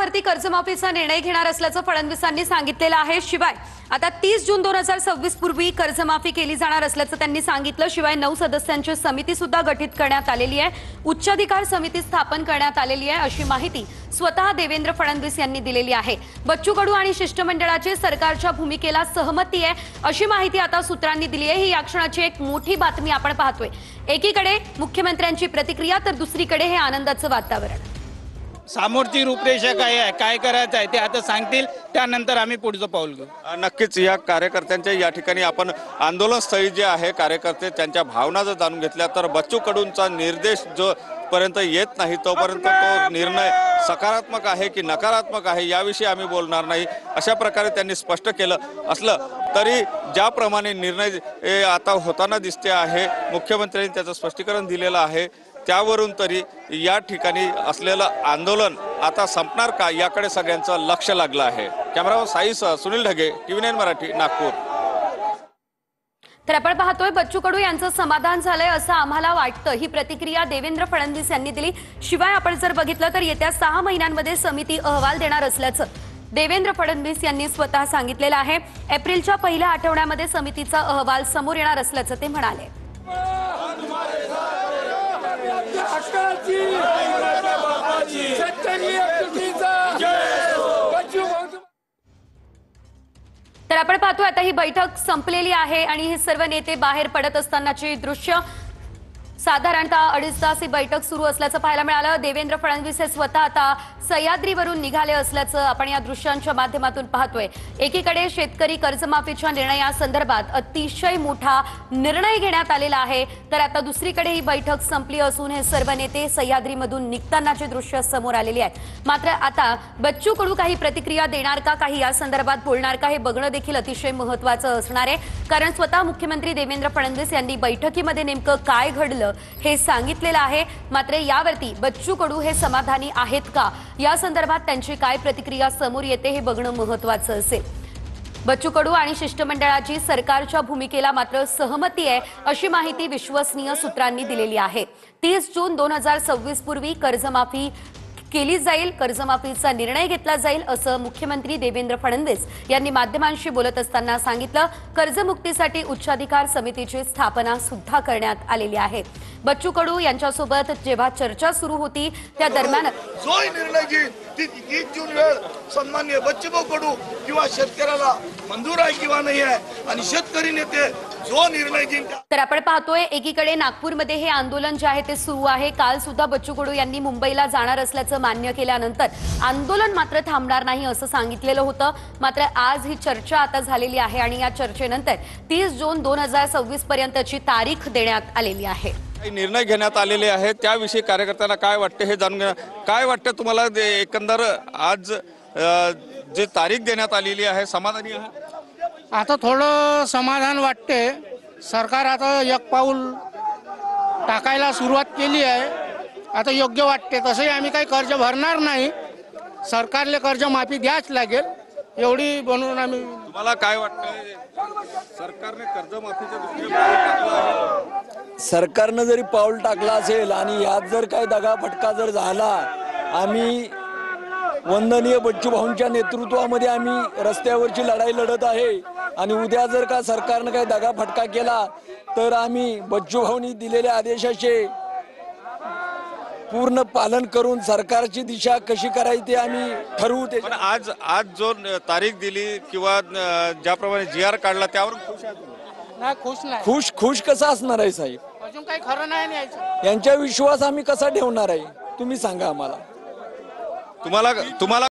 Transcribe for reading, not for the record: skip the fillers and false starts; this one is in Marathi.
शेतकऱ्यांवरती कर्जमाफीचा निर्णय घेणार असल्याचं फडणवीसांनी सांगितलेलं आहे। शिवाय आता 30 जून 2026 पूर्वी कर्जमाफी केली जाणार असल्याचं त्यांनी सांगितलं। शिवाय 9 सदस्यांची समिती सुद्धा गठीत करण्यात आलेली आहे, उच्चाधिकार समिती स्थापन करण्यात आलेली आहे, अशी माहिती स्वतः देवेंद्र फडणवीस यांनी दिलेली आहे। बच्चू कडू आणि शिष्टमंडळाची सरकारच्या भूमिकेला सहमती आहे, अशी माहिती आता सूत्रांनी दिली आहे। ही या क्षणाची एक मोठी बातमी आपण पाहतोय। एकीकडे मुख्यमंत्र्यांची प्रतिक्रिया तर दुसरीकडे हे आनंदाचं वातावरण। समोरची रूपरेषा काय आहे, काय करायचं आहे ते आता सांगतील, त्यानंतर आम्ही पुढचं पाऊल घेऊ। नक्कीच या कार्यकर्त्यांच्या या ठिकाणी आपण आंदोलनस्थळी जे आहे कार्यकर्ते त्यांच्या भावना जर जाणून घेतल्या तर बच्चू कडूंचा निर्देश जो पर्यंत येत नाही तोपर्यंत तो निर्णय सकारात्मक आहे की नकारात्मक आहे याविषयी आम्ही बोलणार नाही, अशा प्रकारे त्यांनी स्पष्ट केलं। असलं तरी ज्याप्रमाणे निर्णय आता होताना दिसते आहे, मुख्यमंत्र्यांनी त्याचं स्पष्टीकरण दिलेलं आहे, त्यावरून तरी या ठिकाणी असलेलं आंदोलन आता संपणार का याकडे सगळ्यांचं लक्ष लागलं आहे। कॅमेरामन साईसह सुनील ढगे, TV9 मराठी, नागपूर। तर आपण पाहतोय बच्चू कडू यांचं समाधान झालंय असं आम्हाला वाटतं, ही प्रतिक्रिया देवेंद्र फडणवीस यांनी दिली। शिवाय आपण जर बघितलं तर येत्या 6 महिन्यांमध्ये समिती अहवाल देणार असल्याचं देवेंद्र फडणवीस यांनी स्वतः सांगितलेलं आहे। एप्रिलच्या पहिल्या आठवड्यामध्ये समितीचा अहवाल समोर येणार असल्याचं ते म्हणाले। तर आपण पाहतोय आता ही बैठक संपलेली आहे आणि हे सर्व नेते बाहेर पडत असतानाची दृश्य। साधारणतः 2.5 तास ही बैठक सुरू असल्याचं पाहायला मिळालं। देवेंद्र फडणवीस हे स्वतः आता सह्याद्रीवरून निघाले असल्याचं आपण या दृश्यांच्या माध्यमातून पाहतोय। एकीकडे शेतकरी कर्जमाफीच्या निर्णयासंदर्भात अतिशय मोठा निर्णय घेण्यात आलेला आहे, तर आता दुसरीकडे ही बैठक संपली असून हे सर्व नेते सह्याद्रीमधून निघतानाची दृश्य समोर आलेली आहेत। मात्र आता बच्चू कडू काही प्रतिक्रिया देणार का, काही या संदर्भात बोलणार का, हे बघणं देखील अतिशय महत्त्वाचं असणार आहे। कारण स्वतः मुख्यमंत्री देवेंद्र फडणवीस यांनी बैठकीमध्ये नेमकं काय घडलं हे सांगितलेलं आहे। मात्र यावरती बच्चू कडू हे समाधानी आहेत का, या संदर्भात त्यांची काय प्रतिक्रिया समोर येते हे बघणं महत्त्वाचं असेल। बच्चू कडू आणि शिष्टमंडळाची सरकारच्या भूमिकेला मात्र सहमती आहे, अशी माहिती विश्वसनीय सूत्रांनी दिलेली आहे। 30 जून 2026 पूर्वी कर्जमाफी केली जाईल, कर्जमाफीचा निर्णय घेतला जाईल असं मुख्यमंत्री देवेंद्र फडणवीस यांनी माध्यमांशी बोलत असताना सांगितलं। कर्जमुक्तीसाठी उच्चाधिकार समितीची स्थापना सुद्धा करण्यात आलेली आहे। बच्चू कडू यांच्यासोबत जेव्हा चर्चा सुरू होती त्या दरम्यान जो निर्णय घेईल ती 30 जून वेळ सन्माननीय बच्चूभाऊ कडू किंवा शेतकऱ्याला मंजूर आहे किंवा नाही आहे आणि शेतकरी नेते जो निर्णय घेईल। तर आपण पाहतोय एकीकडे नागपूरमध्ये हे आंदोलन जे आहे ते सुरू आहे। काल सुद्धा बच्चू कडू यांनी मुंबईला जाणार असल्याचं मान्य केल्यानंतर आंदोलन मात्र थांबणार नाही असं सांगितलेलं होतं। मात्र आज ही चर्चा आता झालेली आहे आणि या चर्चेनंतर 30 जून 2026 पर्यंतची तारीख देण्यात आलेली आहे। निर्णय घेण्यात आलेले आहेत, त्याविषयी कार्यकर्त्यांना काय वाटते हे जाणून घ्या। काय वाटतं तुम्हाला एकंदर आज जे तारीख देण्यात आलेली आहे, समाधानी आहे? आता थोडं समाधान वाटते। सरकार आता एक पाऊल टाकायला सुरुवात केली आहे, आता योग्य वाटते। तसंही आम्ही काही कर्ज भरणार नाही, सरकारला कर्ज माफी द्याच लागेल एवढी बनवून आम्ही। तुम्हाला काय वाटतंय, सरकारने कर्जमाफीच्या दृष्टीने पाऊल टाकलं आहे? सरकारनं जरी पाऊल टाकलं असेल आणि यात जर काही दगाफटका जर झाला, आम्ही वंदनीय बच्चू भाऊंच्या नेतृत्वामध्ये आम्ही रस्त्यावरची लढाई लढत आहे आणि उद्या जर का सरकारनं काही दगाफटका केला तर आम्ही बच्चू भाऊंनी दिलेल्या आदेशाचे पूर्ण पालन करून सरकारची दिशा कशी करायची ते आम्ही ठरवू। पण आज जो तारीख दिली किंवा ज्याप्रमाणे GR काढला त्यावर खुश आहे? नाही, खुश नाही। खुश कसा असणार आहे साहेब? अजून काही खरं नाही न्यायचं। यांच्या विश्वास आम्ही कसा ठेवणार आहे तुम्ही सांगा आम्हाला। तुम्हाला